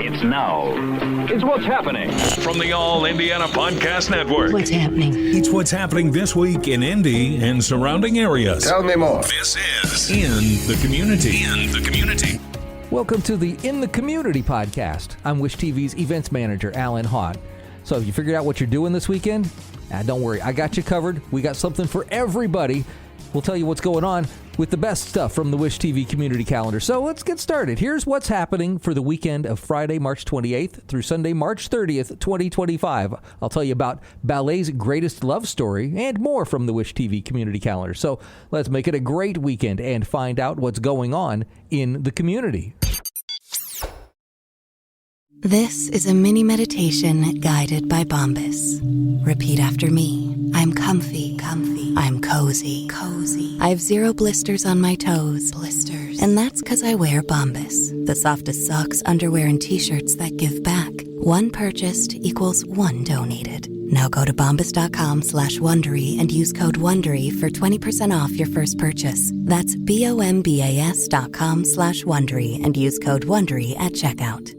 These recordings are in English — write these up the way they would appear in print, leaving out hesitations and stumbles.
It's now. It's What's Happening from the All Indiana Podcast Network. What's happening? It's what's happening this week in Indy and surrounding areas. Tell me more. This is In the Community. In the Community. Welcome to the In the Community podcast. I'm Wish TV's events manager, Allan Haw. So have you figured out what you're doing this weekend? Don't worry, I got you covered. We got something for everybody. We'll tell you what's going on with the best stuff from the Wish TV community calendar. So let's get started. Here's what's happening for the weekend of Friday, March 28th through Sunday, March 30th, 2025. I'll tell you about Ballet's greatest love story and more from the Wish TV community calendar. So let's make it a great weekend and find out what's going on in the community. This is a mini meditation guided by Bombas. Repeat after me. I'm comfy. I'm cozy. I have 0 blisters on my toes. And that's because I wear Bombas, the softest socks, underwear, and t-shirts that give back. 1 purchased equals 1 donated. Now go to bombas.com/Wondery and use code Wondery for 20% off your first purchase. That's bombas.com/Wondery and use code Wondery at checkout.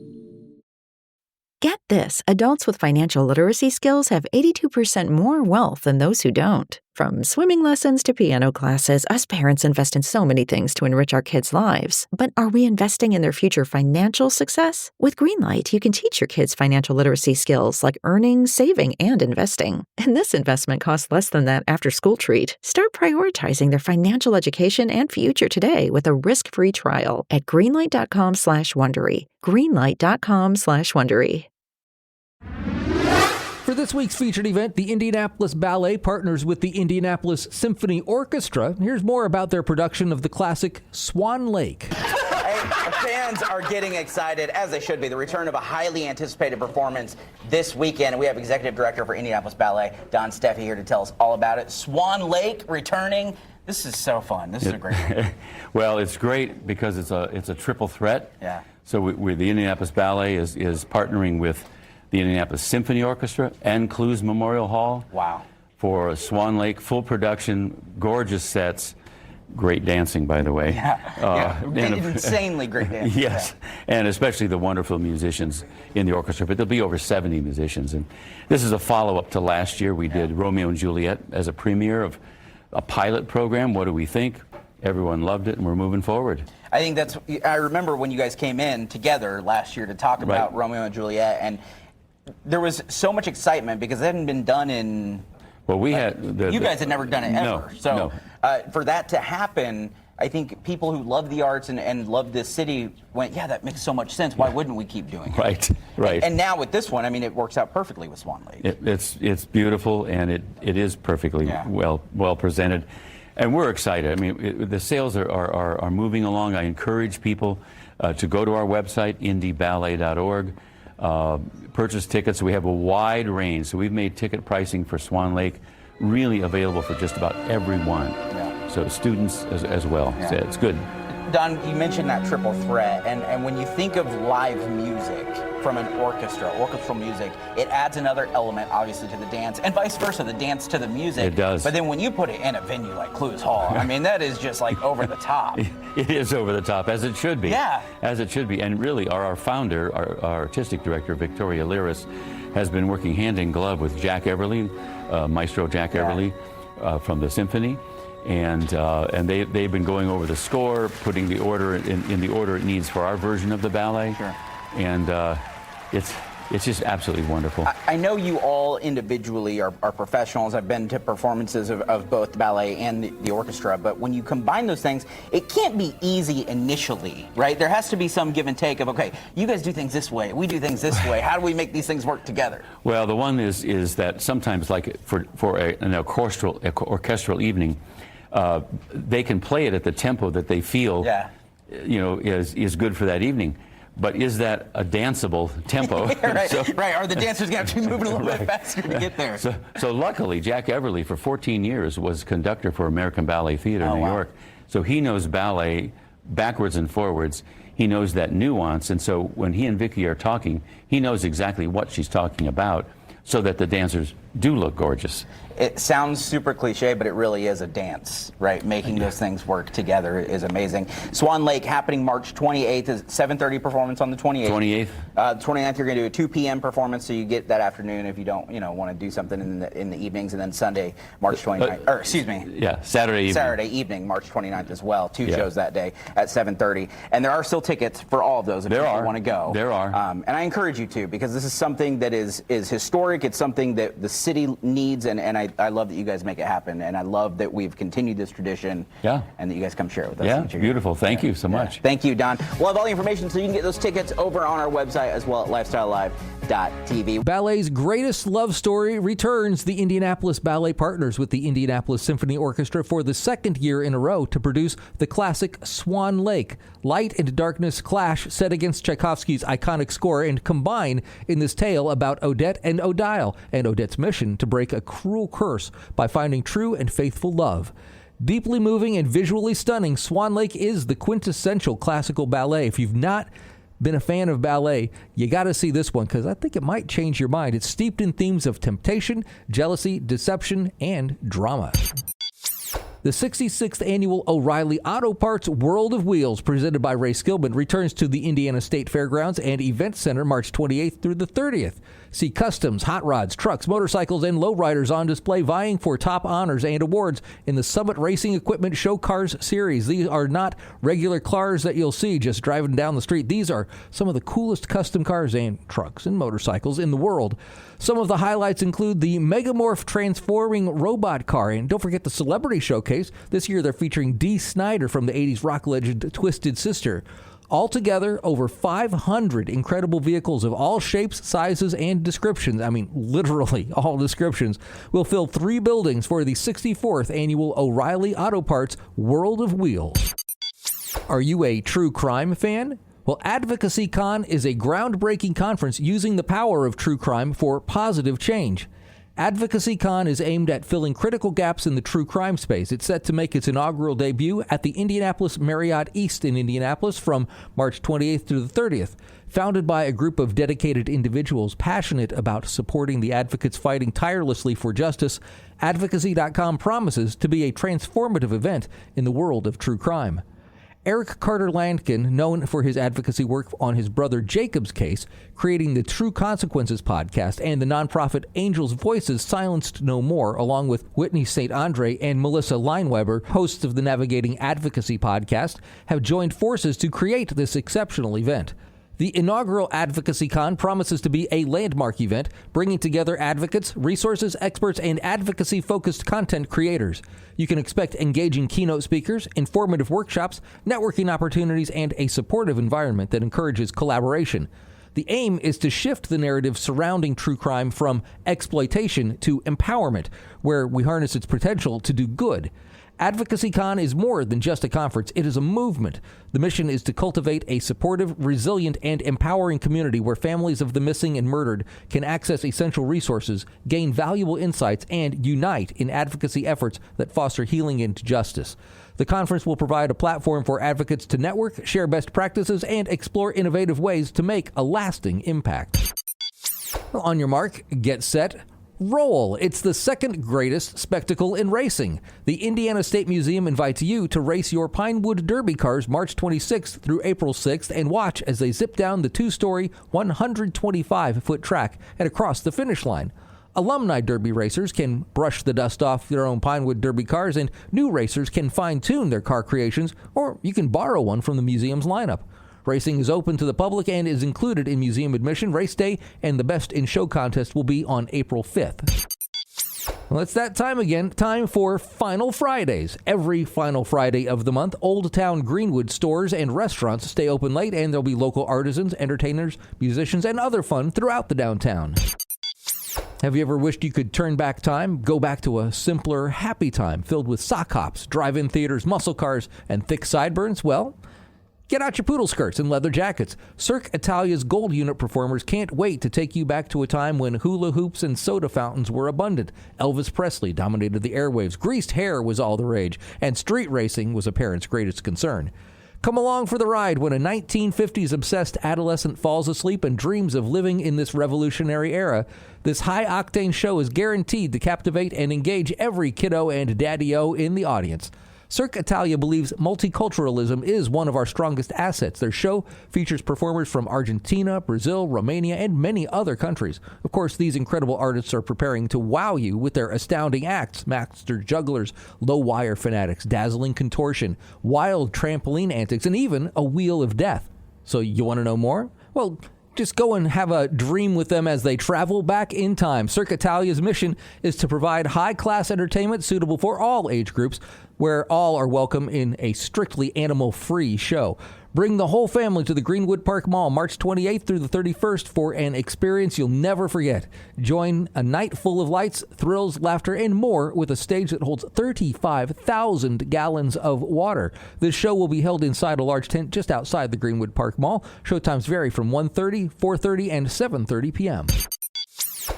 Get this, adults with financial literacy skills have 82% more wealth than those who don't. From swimming lessons to piano classes, us parents invest in so many things to enrich our kids' lives. But are we investing in their future financial success? With Greenlight, you can teach your kids financial literacy skills like earning, saving, and investing. And this investment costs less than that after-school treat. Start prioritizing their financial education and future today with a risk-free trial at greenlight.com/Wondery. greenlight.com/Wondery. For this week's featured event, the Indianapolis Ballet partners with the Indianapolis Symphony Orchestra. Here's more about their production of the classic Swan Lake. Fans are getting excited, as they should be. The return of a highly anticipated performance this weekend. We have Executive Director for Indianapolis Ballet, Don Steffi, here to tell us all about it. Swan Lake returning. This is so fun. This is a great one. Well, it's great because it's a triple threat. Yeah. So the Indianapolis Ballet is partnering with the Indianapolis Symphony Orchestra and Clowes Memorial Hall. Wow. For Swan Lake, full production, gorgeous sets, great dancing, by the way. Insanely great dancing. Yes, and especially the wonderful musicians in the orchestra, but there'll be over 70 musicians. And this is a follow-up to last year. We did Romeo and Juliet as a premiere of a pilot program. What do we think? Everyone loved it, and we're moving forward. I remember when you guys came in together last year to talk about Romeo and Juliet, and there was so much excitement because it hadn't been done in... Well, you guys had never done it ever. No. For that to happen, I think people who love the arts and love this city went, yeah, that makes so much sense. Why wouldn't we keep doing it? Right. And now with this one, I mean, it works out perfectly with Swan Lake. It's beautiful, and it is perfectly well presented. And we're excited. I mean, the sales are moving along. I encourage people to go to our website, indyballet.org. Purchase tickets. We have a wide range, so we've made ticket pricing for Swan Lake really available for just about everyone. Yeah. So students as well. Yeah. So it's good. Don, you mentioned that triple threat, and when you think of live music from an orchestral music, it adds another element, obviously, to the dance, and vice versa, the dance to the music. It does. But then when you put it in a venue like Clowes Hall, I mean, that is just like over the top. It is over the top, as it should be. Yeah. As it should be. And really, our founder, our artistic director, Victoria Liris, has been working hand in glove with Jack Everly, Maestro Jack Everly from the Symphony. And they've been going over the score, putting the order in the order it needs for our version of the ballet. Sure. And it's just absolutely wonderful. I know you all individually are professionals. I've been to performances of both the ballet and the orchestra, but when you combine those things, it can't be easy initially, right? There has to be some give and take of, okay, you guys do things this way, we do things this way. How do we make these things work together? Well, the one is that sometimes, like for an orchestral evening, they can play it at the tempo that they feel, is good for that evening. But is that a danceable tempo? Right. Are the dancers going to have to be moving a little bit faster to get there? So luckily, Jack Everly, for 14 years, was conductor for American Ballet Theater in New York. So he knows ballet backwards and forwards. He knows that nuance. And so when he and Vicky are talking, he knows exactly what she's talking about, so that the dancers do look gorgeous. It sounds super cliche, but it really is a dance, right? Making those things work together is amazing. Swan Lake happening March 28th is 7:30 performance on the 28th. 28th. 29th, you're going to do a 2 p.m. performance, so you get that afternoon if you don't, want to do something in the evenings, and then Sunday, March 29th, Saturday evening, March 29th as well. Two shows that day at 7:30, and there are still tickets for all of those if you want to go. There are, and I encourage you to, because this is something that is historic. It's something that the city needs, and I love that you guys make it happen, and I love that we've continued this tradition, and that you guys come share it with us. Yeah, beautiful. Thank you so much. Thank you, Don. We'll have all the information so you can get those tickets over on our website as well at lifestylelive.tv. Ballet's greatest love story returns. The Indianapolis Ballet partners with the Indianapolis Symphony Orchestra for the second year in a row to produce the classic Swan Lake. Light and darkness clash set against Tchaikovsky's iconic score and combine in this tale about Odette and Odile, and Odette's mission to break a cruel curse by finding true and faithful love. Deeply moving and visually stunning, Swan Lake is the quintessential classical ballet. If you've not been a fan of ballet, you got to see this one, because I think it might change your mind. It's steeped in themes of temptation, jealousy, deception, and drama. The 66th Annual O'Reilly Auto Parts World of Wheels, presented by Ray Skillman, returns to the Indiana State Fairgrounds and Event Center March 28th through the 30th. See customs, hot rods, trucks, motorcycles, and lowriders on display vying for top honors and awards in the Summit Racing Equipment Show Cars Series. These are not regular cars that you'll see just driving down the street. These are some of the coolest custom cars and trucks and motorcycles in the world. Some of the highlights include the Megamorph transforming robot car, and don't forget the Celebrity Showcase. This year they're featuring Dee Snider from the 80s rock legend Twisted Sister. Altogether, over 500 incredible vehicles of all shapes, sizes, and descriptions, I mean, literally all descriptions, will fill 3 buildings for the 64th Annual O'Reilly Auto Parts World of Wheels. Are you a true crime fan? Well, Advocacy Con is a groundbreaking conference using the power of true crime for positive change. Advocacy Con is aimed at filling critical gaps in the true crime space. It's set to make its inaugural debut at the Indianapolis Marriott East in Indianapolis from March 28th through the 30th. Founded by a group of dedicated individuals passionate about supporting the advocates fighting tirelessly for justice, Advocacy.com promises to be a transformative event in the world of true crime. Eric Carter Landkin, known for his advocacy work on his brother Jacob's case, creating the True Consequences podcast and the nonprofit Angels Voices Silenced No More, along with Whitney St. Andre and Melissa Lineweber, hosts of the Navigating Advocacy podcast, have joined forces to create this exceptional event. The inaugural Advocacy Con promises to be a landmark event, bringing together advocates, resources, experts, and advocacy-focused content creators. You can expect engaging keynote speakers, informative workshops, networking opportunities, and a supportive environment that encourages collaboration. The aim is to shift the narrative surrounding true crime from exploitation to empowerment, where we harness its potential to do good. Advocacy Con is more than just a conference. It is a movement. The mission is to cultivate a supportive, resilient, and empowering community where families of the missing and murdered can access essential resources, gain valuable insights, and unite in advocacy efforts that foster healing and justice. The conference will provide a platform for advocates to network, share best practices, and explore innovative ways to make a lasting impact. On your mark, get set, roll. It's the second greatest spectacle in racing. The Indiana State Museum invites you to race your Pinewood Derby cars March 26th through April 6th and watch as they zip down the 2-story, 125-foot track and across the finish line. Alumni Derby racers can brush the dust off their own Pinewood Derby cars, and new racers can fine-tune their car creations, or you can borrow one from the museum's lineup. Racing is open to the public and is included in museum admission. Race day and the Best in Show contest will be on April 5th. Well, it's that time again. Time for Final Fridays. Every final Friday of the month, Old Town Greenwood stores and restaurants stay open late, and there'll be local artisans, entertainers, musicians, and other fun throughout the downtown. Have you ever wished you could turn back time, go back to a simpler, happy time filled with sock hops, drive-in theaters, muscle cars, and thick sideburns? Well, get out your poodle skirts and leather jackets. Cirque Italia's Gold Unit performers can't wait to take you back to a time when hula hoops and soda fountains were abundant. Elvis Presley dominated the airwaves, greased hair was all the rage, and street racing was a parent's greatest concern. Come along for the ride when a 1950s obsessed adolescent falls asleep and dreams of living in this revolutionary era. This high-octane show is guaranteed to captivate and engage every kiddo and daddy-o in the audience. Cirque Italia believes multiculturalism is one of our strongest assets. Their show features performers from Argentina, Brazil, Romania, and many other countries. Of course, these incredible artists are preparing to wow you with their astounding acts: master jugglers, low-wire fanatics, dazzling contortion, wild trampoline antics, and even a wheel of death. So you want to know more? Well, just go and have a dream with them as they travel back in time. Cirque Italia's mission is to provide high-class entertainment suitable for all age groups, where all are welcome in a strictly animal-free show. Bring the whole family to the Greenwood Park Mall March 28th through the 31st for an experience you'll never forget. Join a night full of lights, thrills, laughter, and more with a stage that holds 35,000 gallons of water. This show will be held inside a large tent just outside the Greenwood Park Mall. Showtimes vary from 1:30, 4:30, and 7:30 p.m.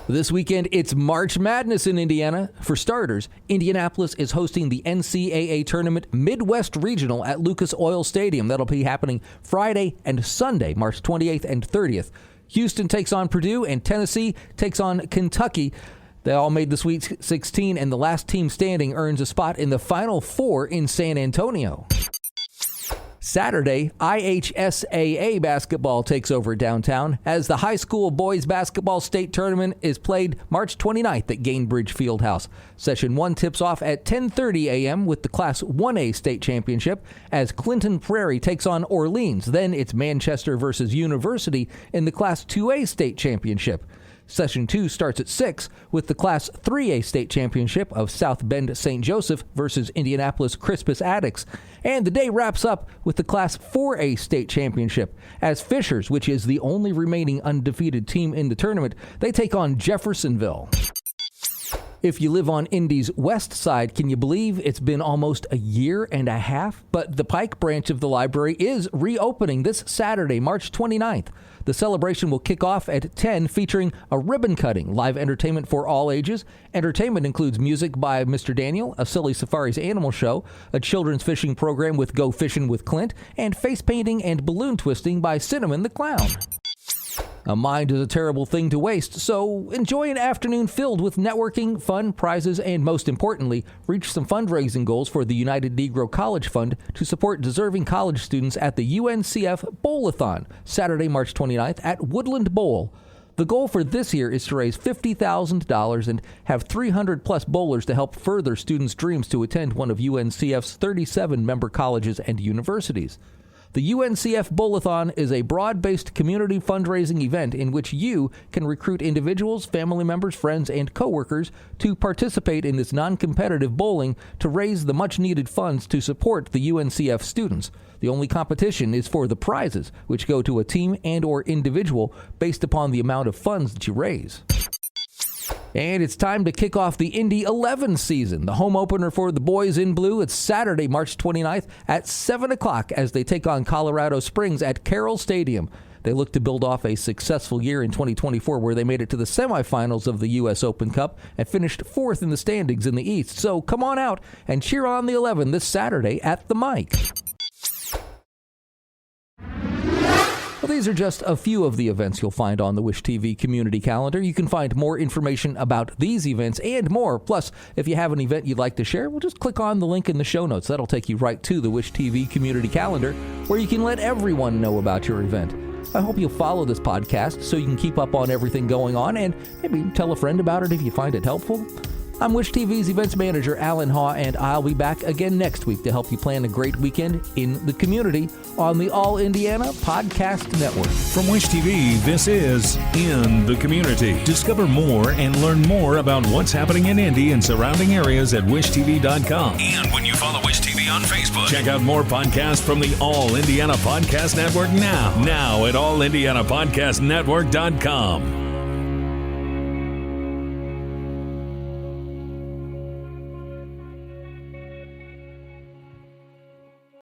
This weekend, it's March Madness in Indiana. For starters, Indianapolis is hosting the NCAA Tournament Midwest Regional at Lucas Oil Stadium. That'll be happening Friday and Sunday, March 28th and 30th. Houston takes on Purdue, and Tennessee takes on Kentucky. They all made the Sweet 16, and the last team standing earns a spot in the Final Four in San Antonio. Saturday, IHSAA basketball takes over downtown as the high school boys basketball state tournament is played March 29th at Gainbridge Fieldhouse. Session 1 tips off at 10:30 a.m. with the Class 1A state championship as Clinton Prairie takes on Orleans. Then it's Manchester versus University in the Class 2A state championship. Session 2 starts at 6 with the Class 3A state championship of South Bend St. Joseph versus Indianapolis Crispus Attucks. And the day wraps up with the Class 4A state championship as Fishers, which is the only remaining undefeated team in the tournament, they take on Jeffersonville. If you live on Indy's west side, can you believe it's been almost a year and a half? But the Pike branch of the library is reopening this Saturday, March 29th. The celebration will kick off at 10, featuring a ribbon cutting, live entertainment for all ages. Entertainment includes music by Mr. Daniel, a Silly Safaris animal show, a children's fishing program with Go Fishing with Clint, and face painting and balloon twisting by Cinnamon the Clown. A mind is a terrible thing to waste, so enjoy an afternoon filled with networking, fun, prizes, and most importantly, reach some fundraising goals for the United Negro College Fund to support deserving college students at the UNCF Bowl-a-thon, Saturday, March 29th at Woodland Bowl. The goal for this year is to raise $50,000 and have 300-plus bowlers to help further students' dreams to attend one of UNCF's 37 member colleges and universities. The UNCF Bowl-a-thon is a broad-based community fundraising event in which you can recruit individuals, family members, friends, and coworkers to participate in this non-competitive bowling to raise the much-needed funds to support the UNCF students. The only competition is for the prizes, which go to a team and or individual based upon the amount of funds that you raise. And it's time to kick off the Indy 11 season. The home opener for the boys in blue, it's Saturday, March 29th at 7 o'clock as they take on Colorado Springs at Carroll Stadium. They look to build off a successful year in 2024 where they made it to the semifinals of the U.S. Open Cup and finished 4th in the standings in the East. So come on out and cheer on the 11 this Saturday at the Mic. Well, these are just a few of the events you'll find on the Wish TV community calendar. You can find more information about these events and more. Plus, if you have an event you'd like to share, well, just click on the link in the show notes. That'll take you right to the Wish TV community calendar, where you can let everyone know about your event. I hope you'll follow this podcast so you can keep up on everything going on and maybe tell a friend about it if you find it helpful. I'm Wish TV's events manager, Allan Haw, and I'll be back again next week to help you plan a great weekend in the community on the All Indiana Podcast Network. From Wish TV, this is In the Community. Discover more and learn more about what's happening in Indy and surrounding areas at wishtv.com. And when you follow Wish TV on Facebook, check out more podcasts from the All Indiana Podcast Network now at allindianapodcastnetwork.com.